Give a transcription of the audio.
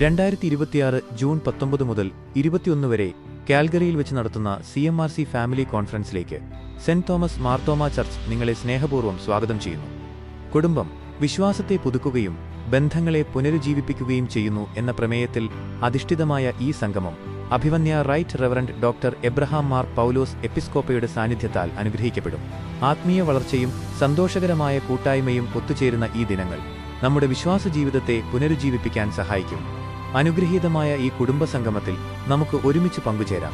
2026 June 19 മുതൽ 21 വരെ കാൽഗറിയിൽ വെച്ച് നടത്തുന്ന CMRC ഫാമിലി കോൺഫറൻസിലേക്ക് സെന്റ് തോമസ് മാർത്തോമ ചർച്ച് നിങ്ങളെ സ്നേഹപൂർവ്വം സ്വാഗതം ചെയ്യുന്നു. കുടുംബം വിശ്വാസത്തെ പുതുക്കുകയും ബന്ധങ്ങളെ പുനരുജ്ജീവിപ്പിക്കുകയും ചെയ്യുന്നു എന്ന പ്രമേയത്തിൽ അധിഷ്ഠിതമായ ഈ സംഗമം അഭിവന്യ right reverend doctor Abraham Mar Paulose എപ്പിസ്കോപ്പയുടെ സാന്നിധ്യത്താൽ അനുഗ്രഹിക്കപ്പെടും. ആത്മീയ വളർച്ചയും സന്തോഷകരമായ കൂട്ടായ്മയും ഒത്തുചേരുന്ന ഈ ദിനങ്ങൾ നമ്മുടെ വിശ്വാസ ജീവിതത്തെ പുനരുജ്ജീവിപ്പിക്കാൻ സഹായിക്കും. അനുഗ്രഹീതമായ ഈ കുടുംബസംഗമത്തിൽ നമുക്ക് ഒരുമിച്ച് പങ്കുചേരാം.